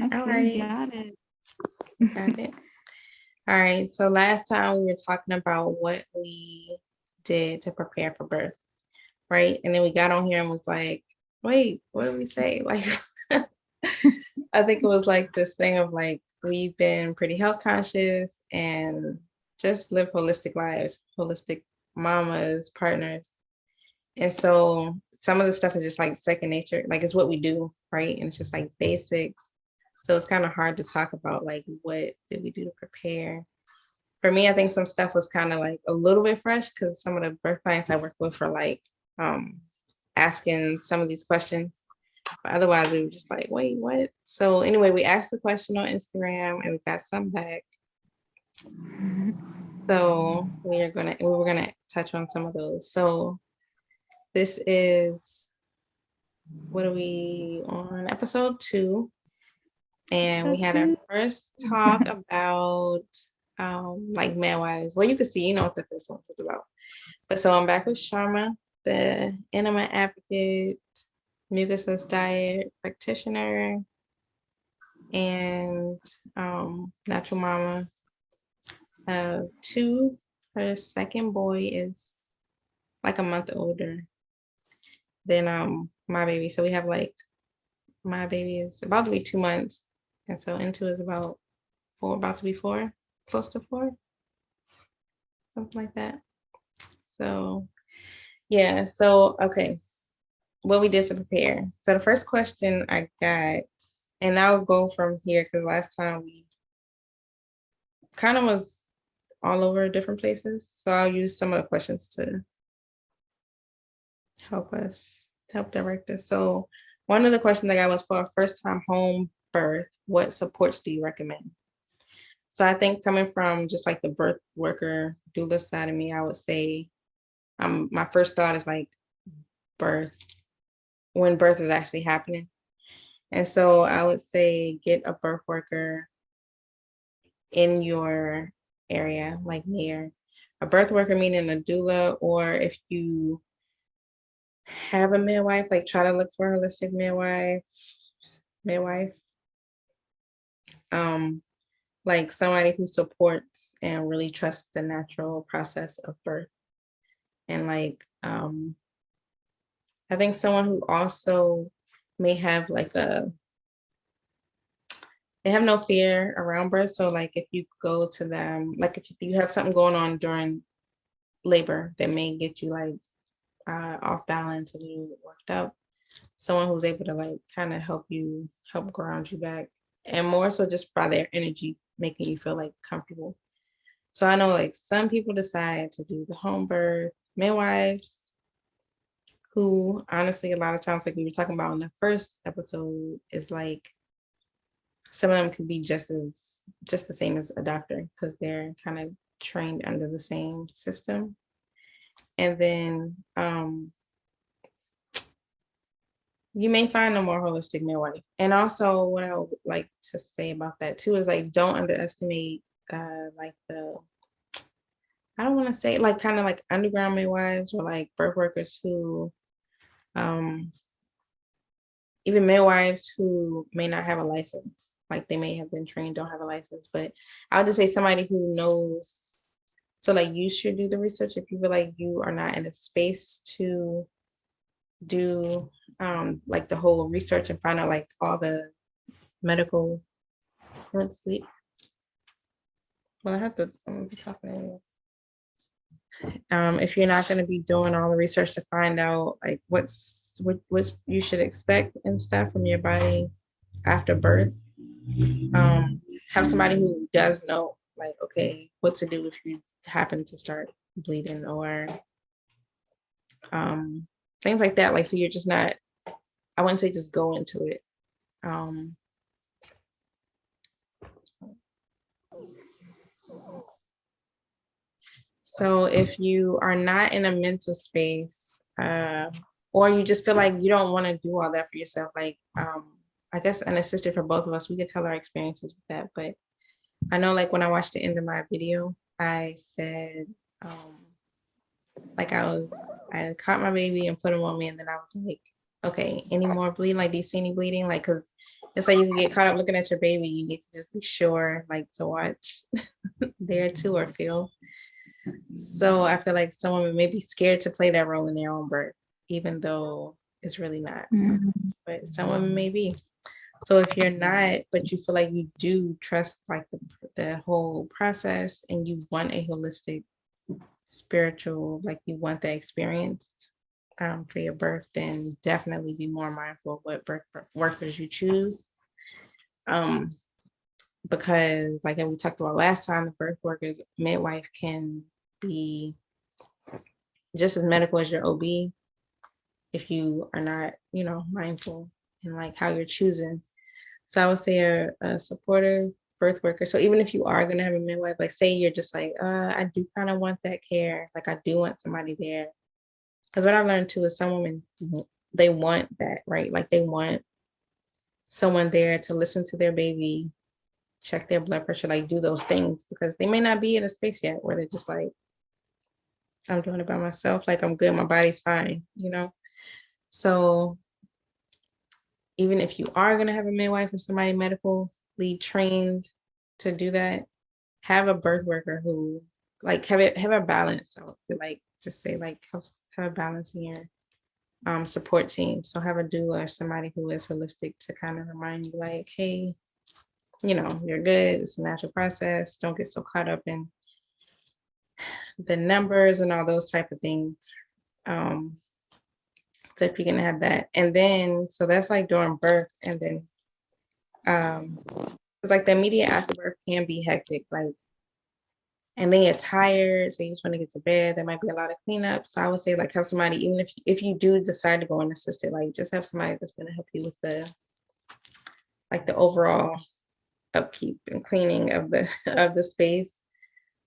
Okay, All right. got it. Got it. All right. So last time we were talking about what we did to prepare for birth, right? And then we got on here and was like, wait, what did we say? Like, I think it was like this thing of like, we've been pretty health conscious and just live holistic lives, holistic mamas, partners. And so some of the stuff is just like second nature, like it's what we do, right? And it's just like basics. So it's kind of hard to talk about like what did we do to prepare. For me, I think some stuff was kind of like a little bit fresh because some of the birth clients I work with are like asking some of these questions. But otherwise, we were just like, wait, what? So anyway, we asked the question on Instagram and we got some back. So we were gonna touch on some of those. So this is, what are we on? Episode 2. And we had our first talk about like midwives. Well, you can see, you know what the first one is about. But so I'm back with Sharma, the enema advocate, mucusless diet practitioner, and natural mama. 2, her second boy is like a month older than my baby. So we have like, my baby is about to be 2 months. And so Into is about 4, about to be 4, close to 4, something like that. So yeah, so okay, what we did to prepare. So the first question I got, and I'll go from here because last time we kind of was all over different places. So I'll use some of the questions to help direct us. So one of the questions I got was, for a first time home birth, what supports do you recommend? So I think coming from just like the birth worker doula side of me, I would say my first thought is like birth, when birth is actually happening. And so I would say get a birth worker in your area, like near a birth worker, meaning a doula, or if you have a midwife, like try to look for a holistic midwife. Like somebody who supports and really trusts the natural process of birth. And like I think someone who also may have like they have no fear around birth. So like if you go to them, like if you have something going on during labor that may get you like off balance and you worked up, someone who's able to like kind of help ground you back, and more so just by their energy making you feel like comfortable. So I know like some people decide to do the home birth midwives, who honestly a lot of times, like we were talking about in the first episode, is like some of them could be just the same as a doctor because they're kind of trained under the same system. And then you may find a more holistic midwife. And also what I would like to say about that too is like, don't underestimate like I don't want to say like kind of like underground midwives or like birth workers who even midwives who may not have a license, like they may have been trained, don't have a license, but I would just say somebody who knows. So like you should do the research if you feel like you are not in a space to do like the whole research and find out like all the medical. Let's see. Well, I have to. I'm gonna be talking anyway. If you're not going to be doing all the research to find out like what you should expect and stuff from your body after birth, have somebody who does know, like, okay, what to do if you happen to start bleeding or things like that. Like, so you're just not, I wouldn't say just go into it. So if you are not in a mental space, or you just feel like you don't want to do all that for yourself, like I guess unassisted for both of us, we could tell our experiences with that. But I know like when I watched the end of my video, I said like I caught my baby and put him on me, and then I was like, okay, any more bleeding? Like, do you see any bleeding? Like, because it's like you can get caught up looking at your baby. You need to just be sure, like, to watch there too or feel. So I feel like some women may be scared to play that role in their own birth, even though it's really not. But some women may be. So if you're not, but you feel like you do trust like the whole process and you want a holistic spiritual, like you want that experience for your birth, then definitely be more mindful of what birth workers you choose. Because like we talked about last time, the birth workers, midwife can be just as medical as your OB if you are not, mindful in like how you're choosing. So I would say a supportive birth worker. So even if you are going to have a midwife, like say you're just like, I do kind of want that care. Like I do want somebody there. Because what I've learned too is some women, they want that, right? Like they want someone there to listen to their baby, check their blood pressure, like do those things, because they may not be in a space yet where they're just like, I'm doing it by myself. Like I'm good. My body's fine, So even if you are going to have a midwife or somebody medically trained to do that, have a birth worker who like have a balance. So like just say like have a balance in your support team. So have a doula or somebody who is holistic to kind of remind you like, hey, you're good. It's a natural process. Don't get so caught up in the numbers and all those type of things. So if you're gonna have that, and then so that's like during birth, and then it's like the immediate after birth can be hectic, like, and then you're tired, so you just want to get to bed. There might be a lot of cleanup. So I would say like have somebody, even if you do decide to go unassisted, like just have somebody that's gonna help you with the overall upkeep and cleaning of the space.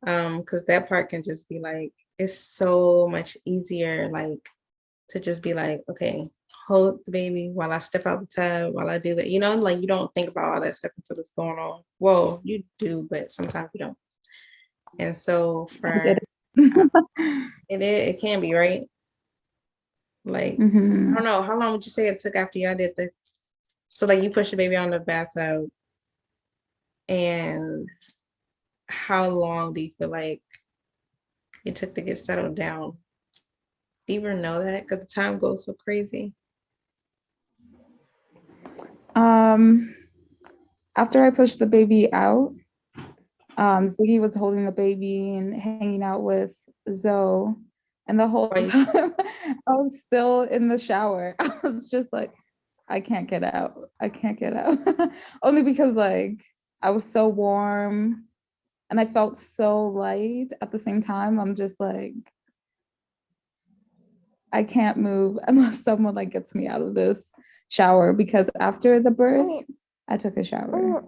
Because that part can just be like, it's so much easier, like to just be like, okay, hold the baby while I step out the tub, while I do that, like you don't think about all that stuff until it's going on. Well, you do, but sometimes you don't. And so it can be, right? Like, I don't know, how long would you say it took after y'all did so like you push the baby on the bathtub, and how long do you feel like it took to get settled down? Do you even know that? Because the time goes so crazy. After I pushed the baby out, Ziggy was holding the baby and hanging out with Zoe, and the whole time I was still in the shower. I was just like, I can't get out. Only because like I was so warm and I felt so light at the same time. I'm just like, I can't move unless someone like gets me out of this shower, because after the birth, I took a shower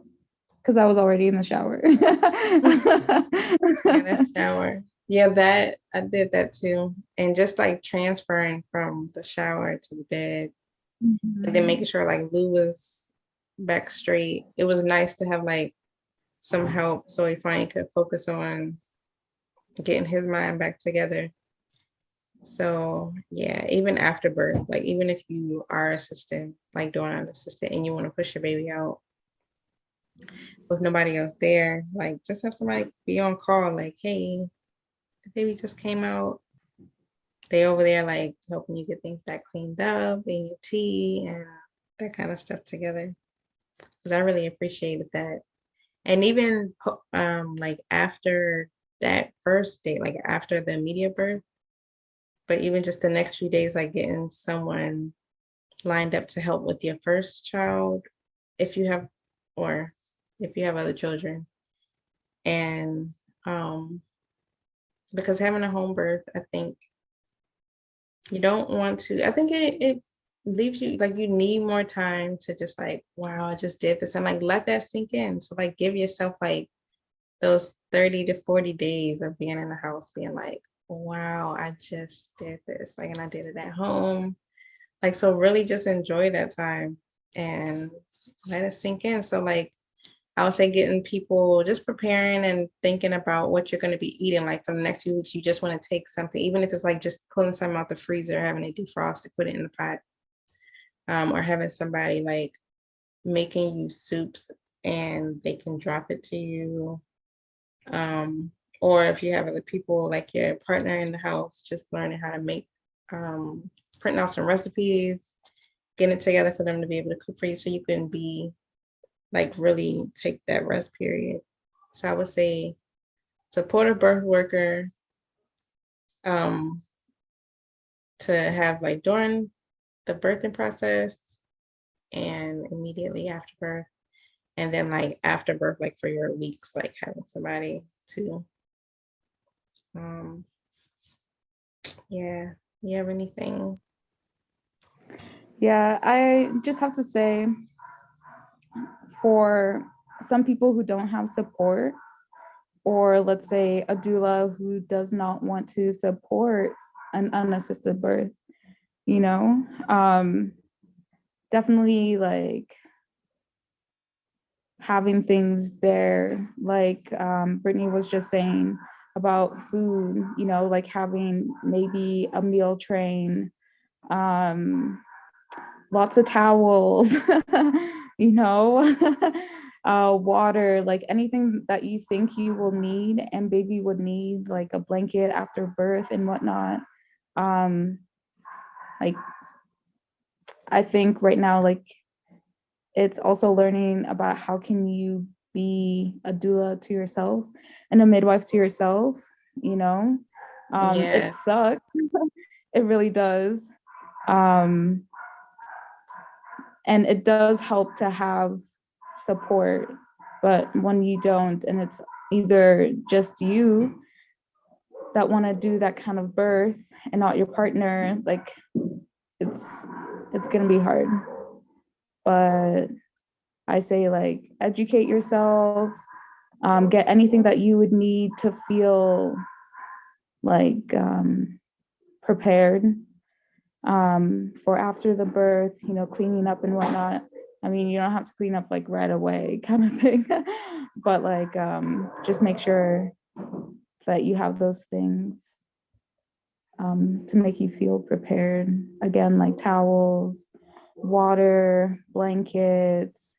because I was already in the shower. In the shower. Yeah, that I did that too. And just like transferring from the shower to the bed, and then making sure like Lou was back straight. It was nice to have like some help so he finally could focus on getting his mind back together. So yeah, even after birth, like even if you are assistant, like doing unassisted, and you want to push your baby out with nobody else there, like just have somebody be on call, like, hey, the baby just came out. They over there like helping you get things back cleaned up, and your tea and that kind of stuff together. Because I really appreciated that. And even like after that first day, like after the immediate birth, but even just the next few days, like getting someone lined up to help with your first child, if you have other children. And because having a home birth, I think you don't want to, I think it leaves you like you need more time to just like, wow, I just did this, and like let that sink in. So like give yourself like those 30 to 40 days of being in the house, being like, wow, I just did this, like, and I did it at home. Like, so really just enjoy that time and let it sink in. So like, I would say getting people just preparing and thinking about what you're going to be eating. Like for the next few weeks, you just want to take something, even if it's like just pulling something out the freezer, having it defrosted, put it in the pot, or having somebody like making you soups and they can drop it to you. Or if you have other people like your partner in the house, just learning how to make, printing out some recipes, getting it together for them to be able to cook for you so you can be like really take that rest period. So I would say support a birth worker to have like during the birthing process and immediately after birth. And then like after birth, like for your weeks, like having somebody to, yeah, you have anything? Yeah, I just have to say, for some people who don't have support, or let's say a doula who does not want to support an unassisted birth, you know, definitely like having things there, like Brittany was just saying about food, you know, like having maybe a meal train, lots of towels, you know, water, like anything that you think you will need and baby would need, like a blanket after birth and whatnot. Like, I think right now, like, it's also learning about how can you be a doula to yourself and a midwife to yourself, you know. It sucks. It really does. And it does help to have support, but when you don't, and it's either just you that want to do that kind of birth and not your partner, like it's gonna be hard. But I say, like, educate yourself, get anything that you would need to feel like prepared for after the birth, you know, cleaning up and whatnot. I mean, you don't have to clean up like right away kind of thing, but like just make sure that you have those things to make you feel prepared. Again, like towels, water, blankets,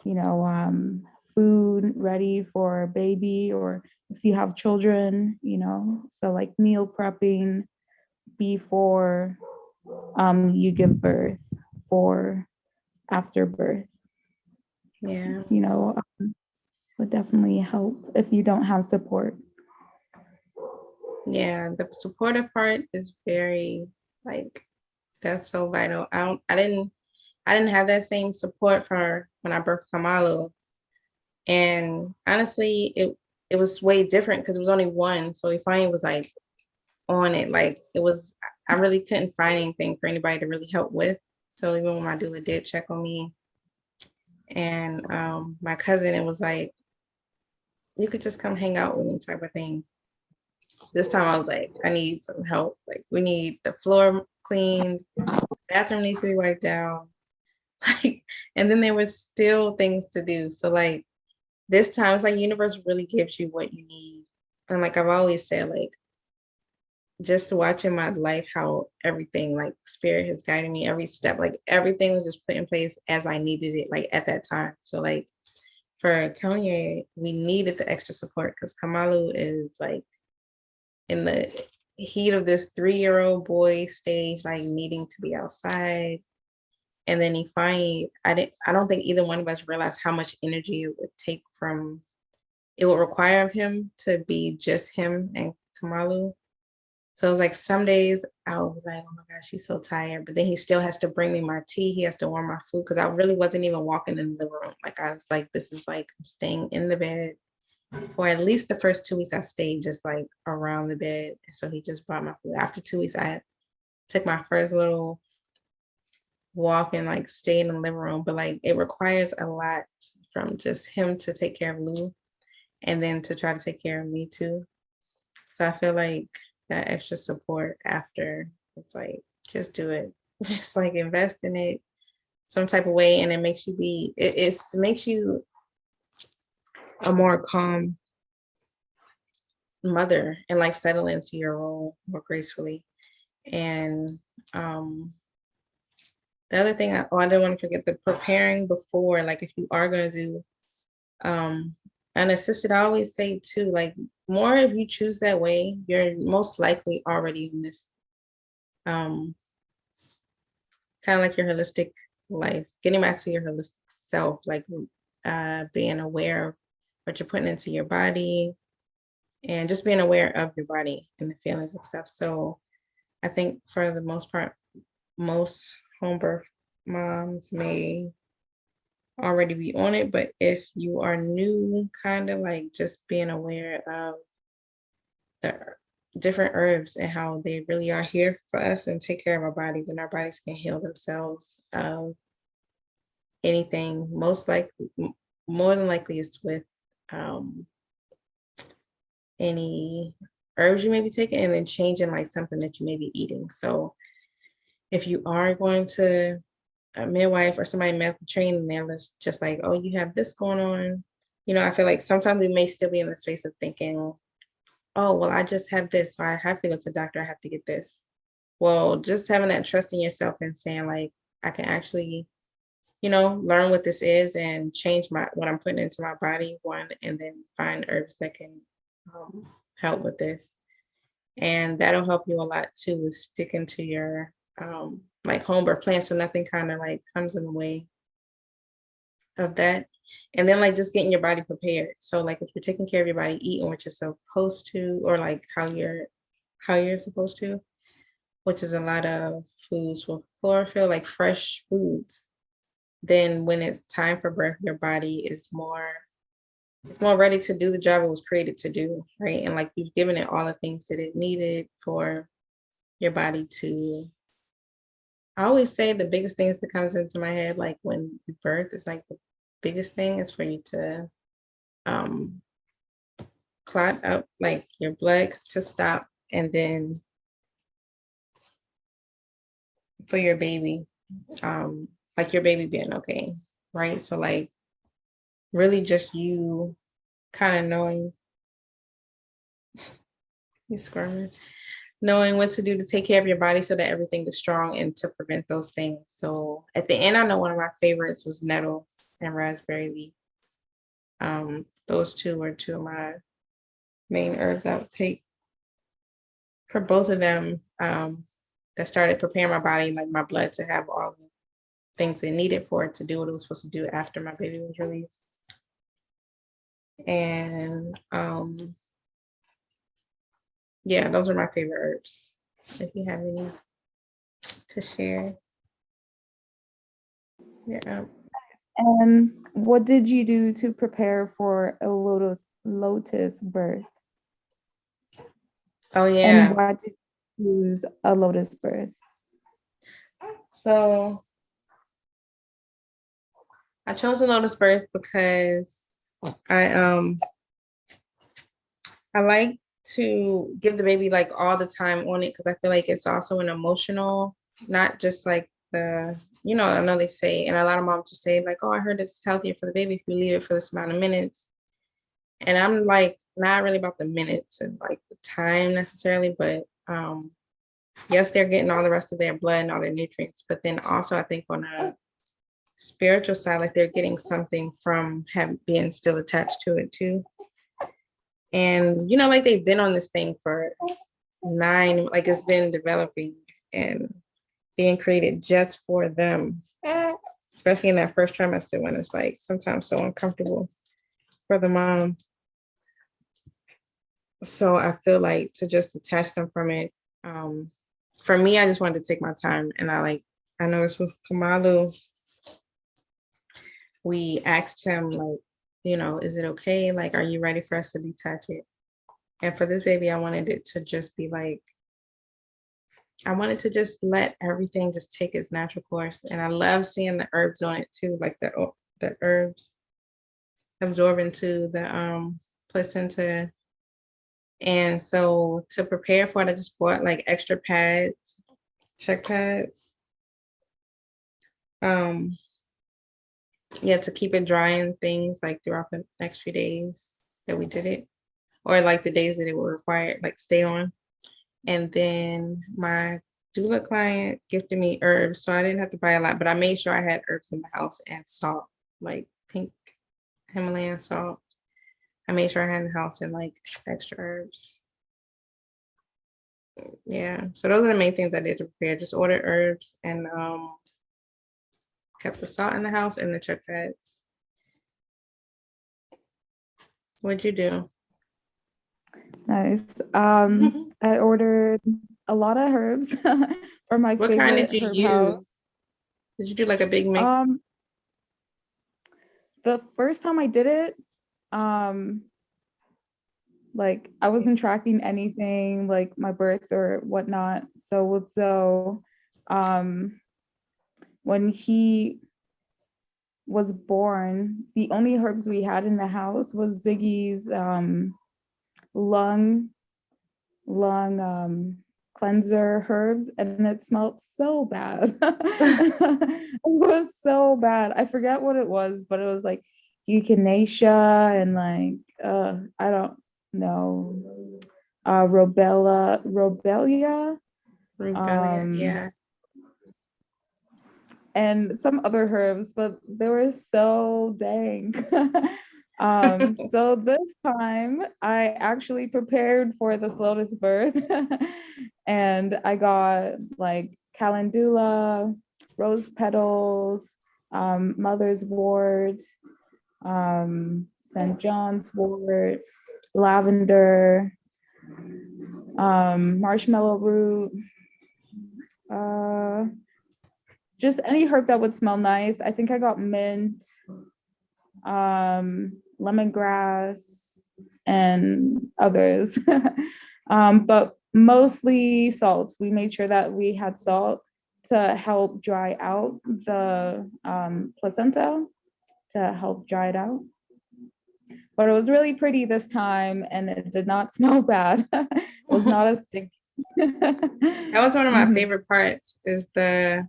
you know, food ready for baby, or if you have children, you know, so like meal prepping before you give birth, for after birth. Yeah. You know, would definitely help if you don't have support. Yeah, the supportive part is very, like, that's so vital. I didn't have that same support for when I birthed Kamalu. And honestly, it was way different because it was only one. So he finally was like on it. Like it was, I really couldn't find anything for anybody to really help with. So even when my doula did check on me and my cousin, it was like, you could just come hang out with me type of thing. This time I was like, I need some help. Like we need the floor cleaned, bathroom needs to be wiped down. Like, and then there was still things to do. So like this time it's like universe really gives you what you need. And like I've always said, like just watching my life, how everything like spirit has guided me every step, like everything was just put in place as I needed it, like at that time. So like for Tonya, we needed the extra support because Kamalu is like in the heat of this 3-year-old boy stage, like needing to be outside. And then he finally, I don't think either one of us realized how much energy it would take from, it would require of him to be just him and Kamalu. So it was like some days I was like, oh my gosh, he's so tired. But then he still has to bring me my tea. He has to warm my food because I really wasn't even walking in the room. Like I was like, this is like I'm staying in the bed. For at least the first 2 weeks, I stayed just like around the bed. And so he just brought my food. After 2 weeks, I took my first little walk and like stay in the living room. But like it requires a lot from just him to take care of Lou and then to try to take care of me too. So I feel like that extra support after, it's like, just do it. Just like invest in it some type of way. And it makes you be, it makes you a more calm mother and like settle into your role more gracefully. And The other thing, I don't want to forget the preparing before, like if you are going to do unassisted, I always say too, like more if you choose that way, you're most likely already in this kind of like your holistic life, getting back to your holistic self, like being aware of what you're putting into your body and just being aware of your body and the feelings and stuff. So I think for the most part, most home birth moms may already be on it, but if you are new, kind of like just being aware of the different herbs and how they really are here for us and take care of our bodies, and our bodies can heal themselves of anything. More than likely it's with any herbs you may be taking, and then changing like something that you may be eating. So if you are going to a midwife or somebody medical trained, and they're just like, oh, you have this going on, I feel like sometimes we may still be in the space of thinking, oh, well, I just have this, so I have to go to the doctor, I have to get this. Well, just having that trust in yourself and saying like, I can actually, learn what this is and change what I'm putting into my body, one, and then find herbs that can help with this. And that'll help you a lot too, with sticking to your like home birth plan, so nothing kind of like comes in the way of that. And then like just getting your body prepared. So like if you're taking care of your body, eating what you're supposed to, or like how you're supposed to, which is a lot of foods with chlorophyll, like fresh foods, then when it's time for birth, your body is more ready to do the job it was created to do, right? And like you've given it all the things that it needed for your body to. I always say the biggest things that comes into my head, like when you birth, is like the biggest thing is for you to clot up, like your blood to stop, and then for your baby, like your baby being okay, right? So like really just you kind of knowing what to do to take care of your body so that everything is strong and to prevent those things. So at the end, I know one of my favorites was nettle and raspberry leaf. Those two were two of my main herbs I would take for both of them, that started preparing my body, like my blood, to have all the things it needed for it to do what it was supposed to do after my baby was released. And yeah, those are my favorite herbs. If you have any to share. Yeah. And what did you do to prepare for a lotus birth? Oh yeah. And why did you use a lotus birth? So I chose a lotus birth because I like to give the baby like all the time on it, because I feel like it's also an emotional, not just like I know they say, and a lot of moms just say like, oh, I heard it's healthier for the baby if you leave it for this amount of minutes. And I'm like, not really about the minutes and like the time necessarily, but yes, they're getting all the rest of their blood and all their nutrients, but then also I think on a spiritual side, like they're getting something from being still attached to it too. And like they've been on this thing for like it's been developing and being created just for them, especially in that first trimester when it's like sometimes so uncomfortable for the mom. So I feel like to just detach them from it, for me, I just wanted to take my time. And I noticed with Kamalu, we asked him like, is it okay? Like, are you ready for us to detach it? And for this baby, I wanted it to just be like, I wanted to just let everything just take its natural course. And I love seeing the herbs on it too, like the herbs absorb into the placenta. And so to prepare for it, I just bought like extra pads, check pads. To keep it dry and things like throughout the next few days that we did it, or like the days that it will require, like stay on. And then my doula client gifted me herbs, so I didn't have to buy a lot, but I made sure I had herbs in the house and salt, like pink Himalayan salt. I made sure I had in the house and like extra herbs. Yeah, so those are the main things I did to prepare. Just ordered herbs and kept the salt in the house and the check pads. What'd you do? Nice. I ordered a lot of herbs from my What kind favorite did you herb use? house. Did you do like a big mix? The first time I did it, like I wasn't tracking anything like my birth or whatnot. So with Zoe, when he was born, the only herbs we had in the house was Ziggy's lung cleanser herbs, and it smelled so bad. It was so bad. I forget what it was, but it was like echinacea and like I don't know, robelia, Yeah. and some other herbs, but they were so dang. So this time I actually prepared for this Lotus birth and I got like calendula, rose petals, mother's wort, St. John's wort, lavender, marshmallow root, just any herb that would smell nice. I think I got mint, lemongrass, and others. But mostly salt. We made sure that we had salt to help dry out the placenta, to help dry it out. But it was really pretty this time and it did not smell bad. It was not as stinky. That was one of my favorite parts, is the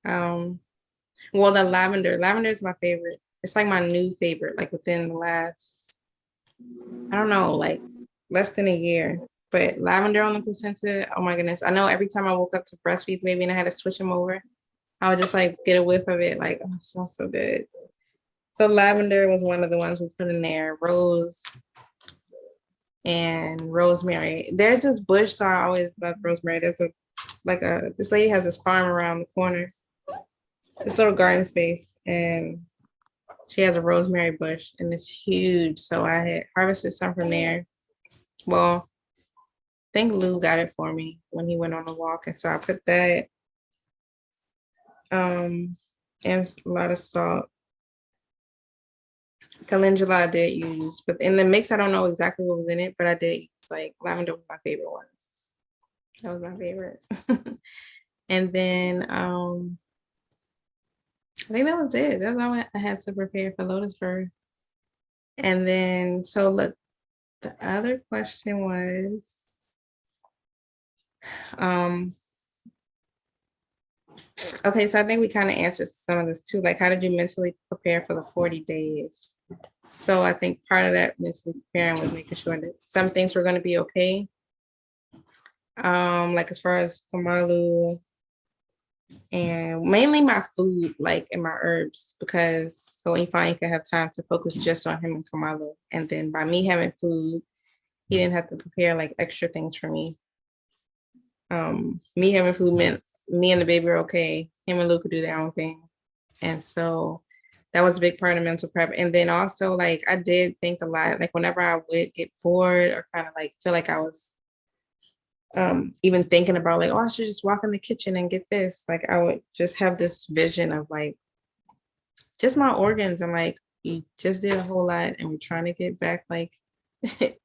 the lavender. Lavender is my favorite. It's like my new favorite, like within the last, I don't know, like less than a year. But lavender on the placenta, oh my goodness. I know every time I woke up to breastfeed the baby and I had to switch him over, I would just like get a whiff of it, like, oh, it smells so good. So lavender was one of the ones we put in there. Rose and rosemary. There's this bush, so I always love rosemary. There's this lady has this farm around the corner, this little garden space, and she has a rosemary bush and it's huge. So I had harvested some from there. Well, I think Lou got it for me when he went on a walk. And so I put that and a lot of salt. Calendula I did use, but in the mix, I don't know exactly what was in it, but I did use, like, lavender was my favorite one. That was my favorite. And then I think that was it. That's all I had to prepare for Lotus birth. And then, so look, the other question was, okay, so I think we kind of answered some of this too. Like, how did you mentally prepare for the 40 days? So I think part of that mentally preparing was making sure that some things were going to be okay. Like as far as Kamalu, and mainly my food, like, and my herbs, because so he finally could have time to focus just on him and Kamalu. And then by me having food, he didn't have to prepare like extra things for me. Me having food meant me and the baby are okay. Him and Luke could do their own thing. And so that was a big part of mental prep. And then also, like, I did think a lot, like whenever I would get bored or kind of like feel like I was even thinking about like, oh, I should just walk in the kitchen and get this. Like, I would just have this vision of like, just my organs. I'm like, you just did a whole lot and we're trying to get back like,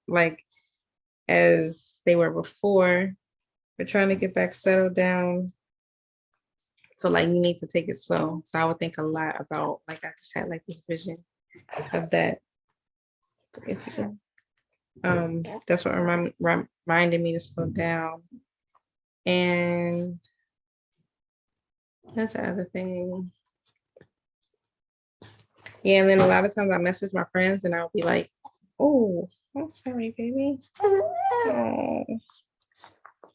like as they were before. We're trying to get back settled down. So like, you need to take it slow. So I would think a lot about, like, I just had like this vision of that. That's what reminded me to slow down. And that's the other thing. Yeah, and then a lot of times I message my friends and I'll be like, oh, I'm sorry, baby. Oh,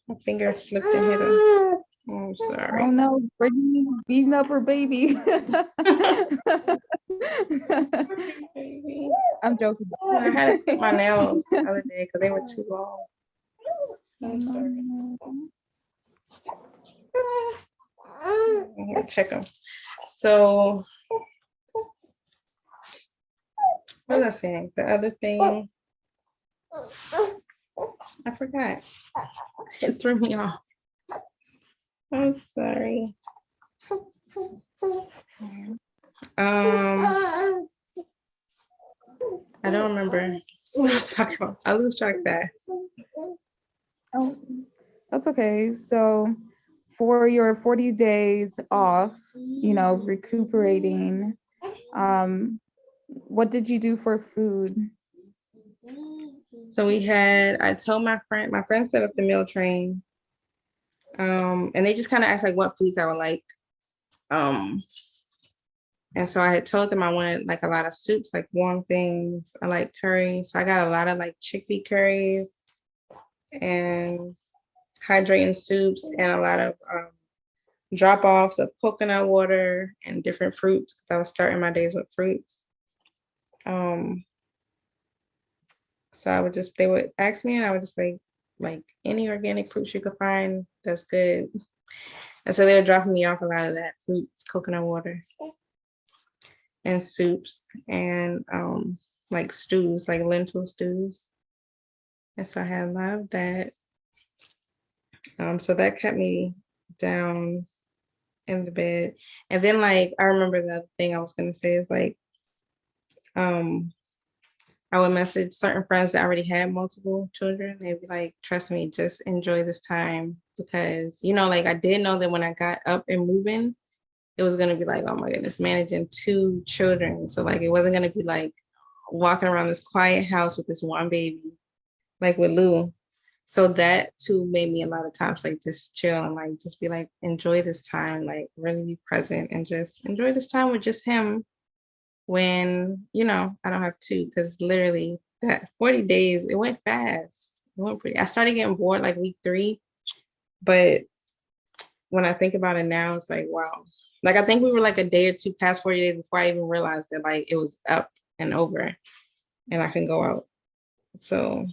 my finger slipped and hit him. I'm sorry. Oh no, Brittany beating up her baby. I'm joking. I had to cut my nails the other day because they were too long. I'm sorry. I'm gonna check them. So, what was I saying? The other thing, I forgot. It threw me off. I'm sorry. I don't remember what I was talking about. I lose track fast. Oh, that's okay. So for your 40 days off, recuperating, what did you do for food? So I told my friend set up the meal train. And they just kind of asked like what foods I would like. And so I had told them I wanted like a lot of soups, like warm things. I like curry. So I got a lot of like chickpea curries and hydrating soups and a lot of drop-offs of coconut water and different fruits, because I was starting my days with fruits. So they would ask me and I would just say, like any organic fruits you could find, that's good. And so they were dropping me off a lot of that, fruits, coconut water, and soups, and like stews, like lentil stews. And so I had a lot of that. So that kept me down in the bed. And then like I remember the other thing I was gonna say is like I would message certain friends that already had multiple children. They'd be like, trust me, just enjoy this time, because like I did know that when I got up and moving, it was gonna be like, oh my goodness, managing 2 children. So like it wasn't gonna be like walking around this quiet house with this one baby, like with Lou. So that too made me a lot of times like just chill and like just be like, enjoy this time, like really be present and just enjoy this time with just him when I don't have 2, because literally that 40 days, it went fast. It went I started getting bored like week 3, but when I think about it now, it's like, wow. Like I think we were like a day or 2 past 40 days before I even realized that like it was up and over and I can go out. So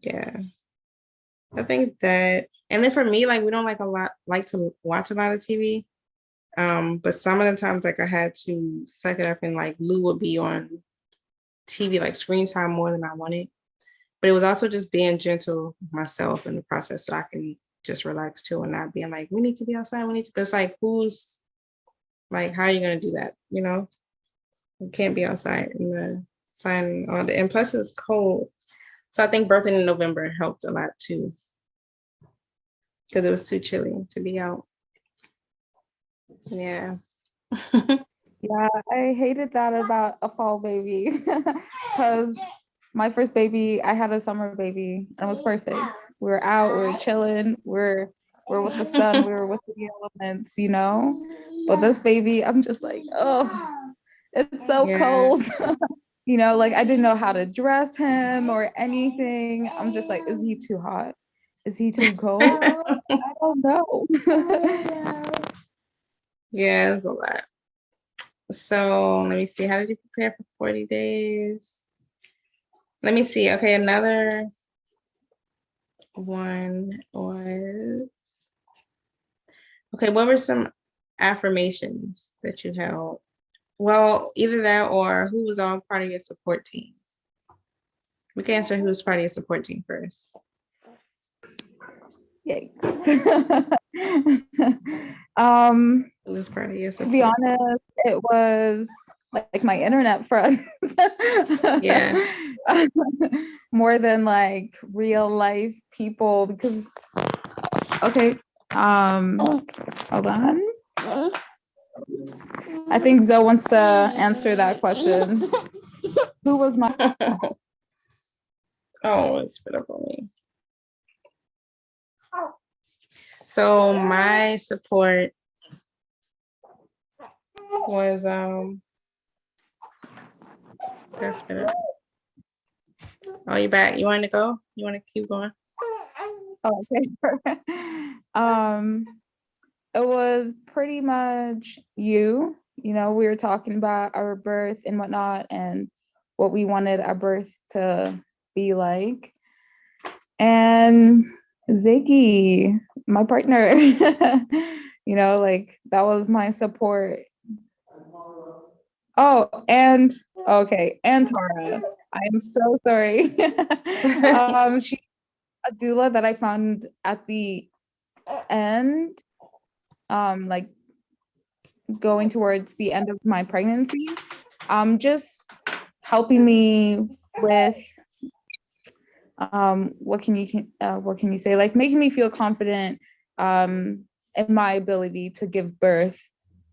yeah, I think that. And then for me, like we don't like to watch a lot of TV. But some of the times like I had to suck it up, and like Lou would be on TV, like screen time more than I wanted. But it was also just being gentle with myself in the process, so I can just relax too and not being like, we need to be outside, but it's like, who's like, how are you gonna do that? You can't be outside in the sun all day. And plus it's cold. So I think birthing in November helped a lot too, because it was too chilly to be out. Yeah. Yeah, I hated that about a fall baby, because my first baby, I had a summer baby and it was perfect. We were out, we were chilling, we're with the sun, we were with the elements, But this baby, I'm just like, oh, it's so cold. Like I didn't know how to dress him or anything. I'm just like, is he too hot? Is he too cold? I don't know. Yeah, it's a lot. So let me see. How did you prepare for 40 days? Let me see. Okay, another one was, okay, what were some affirmations that you held? Well, either that or who was on part of your support team? We can answer who was part of your support team first. Yikes. Who was part of your support? To be honest, it was like my internet friends. Yeah. More than like real life people, because okay, hold on. I think Zoe wants to answer that question. Who was my oh, it spit up on me. So my support was that's better. Oh, you back? You want to go? You want to keep going? Oh, okay. it was pretty much you know, we were talking about our birth and whatnot and what we wanted our birth to be like. And Ziggy, my partner, you know, like that was my support. Oh, and okay, and Tara. I am so sorry. She's a doula that I found at the end, like going towards the end of my pregnancy, just helping me with what can you say, like making me feel confident in my ability to give birth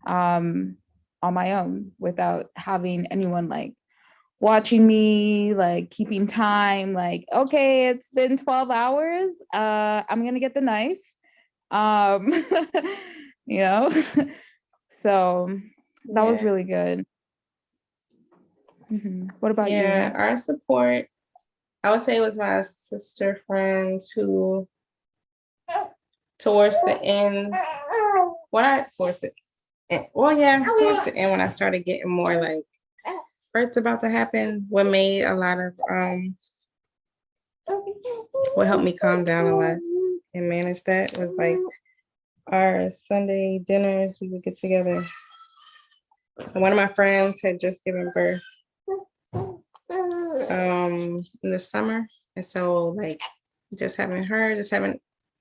on my own without having anyone like watching me, like keeping time, like, okay, it's been 12 hours, I'm gonna get the knife, you know. So that was really good. What about you? Our support, I would say it was my sister friends who towards the end, towards the end when I started getting more like births about to happen, what made a lot of what helped me calm down a lot and manage that was like our Sunday dinners. We would get together. And one of my friends had just given birth in the summer, and so like just having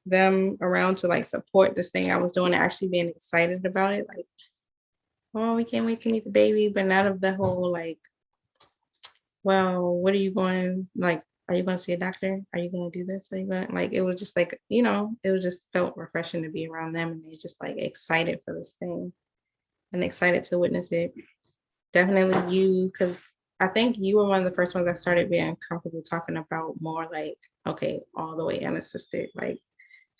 them around to like support this thing I was doing and actually being excited about it, like, oh, we can't wait to meet the baby, but not of the whole like, well, what are you going, like, are you going to see a doctor? Are you going to do this? Are you going to, like, it was just like, you know, it was just felt refreshing to be around them, and they just like excited for this thing and excited to witness it. Definitely you, because I think you were one of the first ones that started being comfortable talking about more like, okay, all the way unassisted, like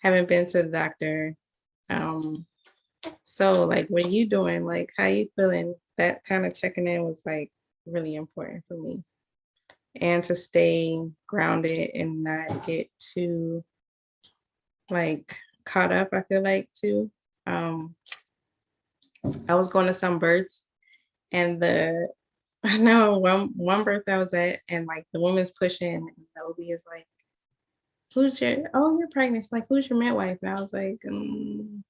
haven't been to the doctor. So like, what are you doing? Like, how you feeling? That kind of checking in was like really important for me. And to stay grounded and not get too like caught up, I feel like too. I was going to some births, and I know one birth I was at, and like the woman's pushing, and the OB is like, you're pregnant. Like, who's your midwife? And I was like, I don't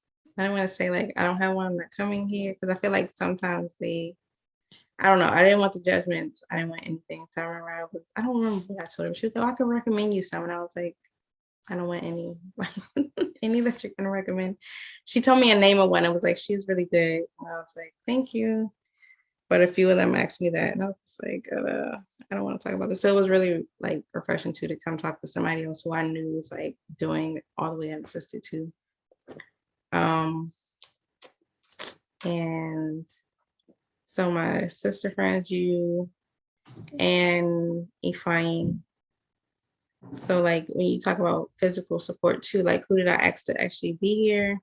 want to say like, I don't have one, I'm not coming here. Cause I feel like sometimes I don't know. I didn't want the judgments. I didn't want anything. So I don't remember what I told her. She was like, oh, I can recommend you some. And I was like, I don't want any, like any that you're gonna recommend. She told me a name of one. It was like, she's really good. And I was like, thank you. But a few of them asked me that, and I was like, I don't want to talk about this. So it was really like refreshing too to come talk to somebody else who I knew was like doing all the way unassisted too. And so my sister friends, you and Ifeanyi. So like when you talk about physical support too, like who did I ask to actually be here?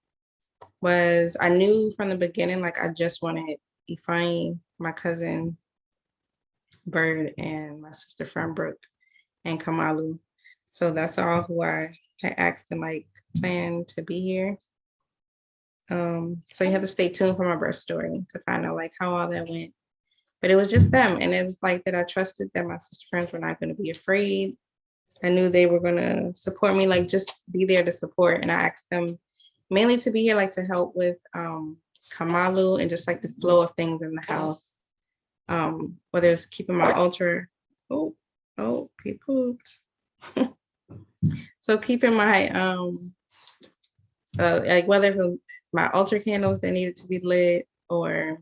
Was I knew from the beginning, like I just wanted Ifeanyi, my cousin Bird, and my sister friend Brooke and Kamalu. So that's all who I had asked and like planned to be here. So you have to stay tuned for my birth story to find out like how all that went. But it was just them, and it was like that I trusted that my sister friends were not going to be afraid. I knew they were going to support me, like just be there to support. And I asked them mainly to be here, like to help with Kamalu and just like the flow of things in the house. Whether it's keeping my altar, he pooped. So keeping my like whether my altar candles that needed to be lit, or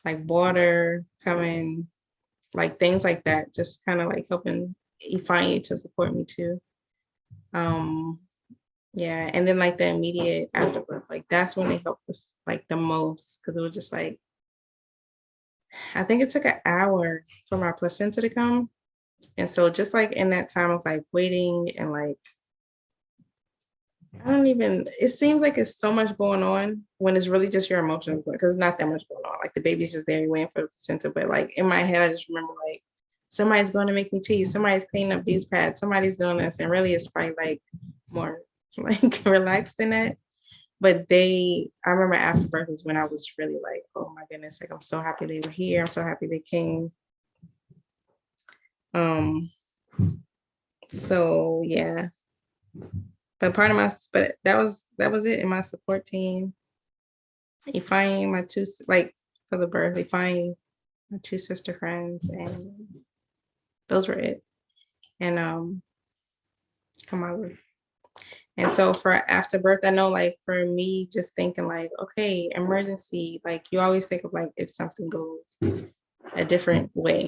like water coming, like things like that, just kind of like helping Ifeanyi to support me too. Yeah, and then like the immediate afterbirth, like that's when they helped us like the most, because it was just like, I think it took an hour for my placenta to come. And so just like in that time of like waiting and like, it seems like it's so much going on when it's really just your emotions, because it's not that much going on. Like the baby's just there, you're waiting for the placenta. But like in my head, I just remember like, somebody's going to make me tea, somebody's cleaning up these pads, somebody's doing this. And really it's probably like more like relaxed than that. But I remember afterbirth was when I was really like, oh my goodness, like I'm so happy they were here. I'm so happy they came. So yeah. But that was it in my support team. You find my two, like for the birth, they find my two sister friends, and those were it. And Kamalu. And so for afterbirth, I know like for me, just thinking like, okay, emergency, like you always think of like if something goes a different way,